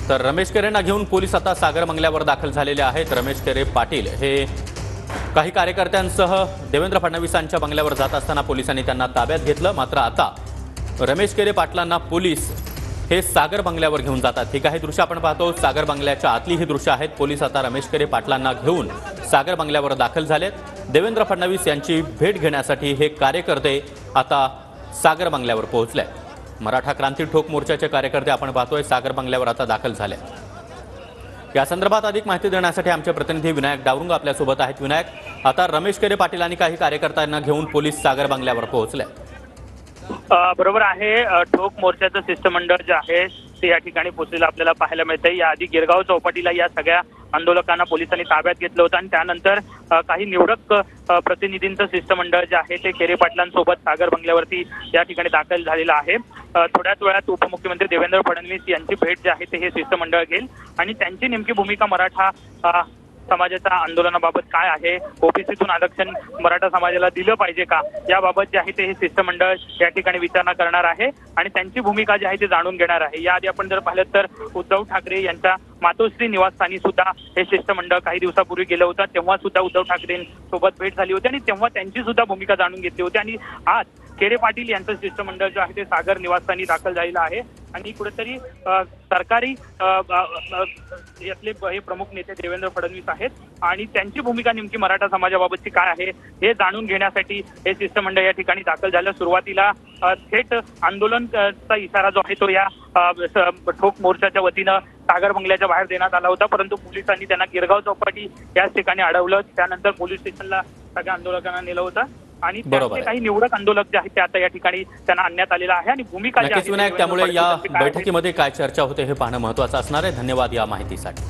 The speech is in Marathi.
तर रमेश केरेंना घेऊन पोलीस आता सागर बंगल्यावर दाखल झालेले आहेत। रमेश केरे पाटील हे काही कार्यकर्त्यांसह देवेंद्र फडणवीसांच्या बंगल्यावर जात असताना पोलिसांनी त्यांना ताब्यात घेतलं। मात्र आता रमेश केरे पाटलांना पोलीस हे सागर बंगल्यावर घेऊन जातात। ही काही दृश्य आपण पाहतो, सागर बंगल्याच्या आतली ही दृश्य आहेत। पोलीस आता रमेश केरे पाटलांना घेऊन सागर बंगल्यावर दाखल झालेत। देवेंद्र फडणवीस यांची भेट घेण्यासाठी हे कार्यकर्ते आता सागर बंगल्यावर पोहोचले। मराठा क्रांती ठोक मोर्चाचे कार्यकर्ते आपण पाहतोय सागर बंगल्यावर आता दाखल झाले। या संदर्भात अधिक माहिती देण्यासाठी आमचे प्रतिनिधी विनायक डावरुंग आपल्यासोबत आहेत। विनायक, आता रमेश केरे पाटील आणि काही कार्यकर्त्यांना घेऊन पोलीस सागर बंगल्यावर पोहोचले। बरोबर आहे। ठोक मोर्चाचं शिष्टमंडळ जे आहे ते या ठिकाणी पोहोचलेलं आपल्याला पाहायला मिळतंय। याआधी गिरगाव चौपाटीला या सगळ्या आंदोलकांना पोलिसांनी ताब्यात घेतलं होतं आणि त्यानंतर काही निवडक प्रतिनिधींचं शिष्टमंडळ जे आहे ते केरे पाटलांसोबत सागर बंगल्यावरती या ठिकाणी दाखल झालेलं आहे। थोड्याच वेळात उपमुख्यमंत्री देवेंद्र फडणवीस यांची भेट जी आहे ते हे शिष्टमंडळ घेईल आणि त्यांची नेमकी भूमिका मराठा समाजाच्या आंदोलनाबाबत काय आहे, ओबीसीतून आरक्षण मराठा समाजाला दिलं पाहिजे का, याबाबत जे आहे ते हे शिष्टमंडळ या ठिकाणी विचारणा करणार आहे आणि त्यांची भूमिका जी आहे ते जाणून घेणार आहे। याआधी आपण जर पाहिलं तर उद्धव ठाकरे यांच्या मातोश्री निवासस्थानी सुद्धा हे शिष्टमंडळ काही दिवसापूर्वी गेलं होतं। तेव्हा सुद्धा उद्धव ठाकरेंसोबत भेट झाली होती आणि तेव्हा त्यांची सुद्धा भूमिका जाणून घेतली होती आणि आज केरे पाटील यांचं शिष्टमंडळ जे आहे ते सागर निवासस्थानी दाखल झालेलं आहे आणि कुठेतरी सरकारी यातले हे प्रमुख नेते देवेंद्र फडणवीस आहेत आणि त्यांची भूमिका नेमकी मराठा समाजाबाबतची काय आहे हे जाणून घेण्यासाठी हे शिष्टमंडळ या ठिकाणी दाखल झालं। सुरुवातीला थेट आंदोलनाचा इशारा जो आहे तो या ठोक मोर्चाच्या वतीनं सागर बंगल्याच्या बाहेर देण्यात आला होता, परंतु पोलिसांनी त्यांना गिरगाव चौपाटी याच ठिकाणी अडवलं। त्यानंतर पोलीस स्टेशनला सगळ्या आंदोलकांना नेलं होतं आणि त्यातले काही निवडक आंदोलक जे आहेत ते आता या ठिकाणी त्यांना आणण्यात आलेलं आहे आणि भूमिका नक्कीच विनायक, त्यामुळे या बैठकीमध्ये काय चर्चा होते हे पाहणं महत्त्वाचं असणार आहे। धन्यवाद या माहितीसाठी।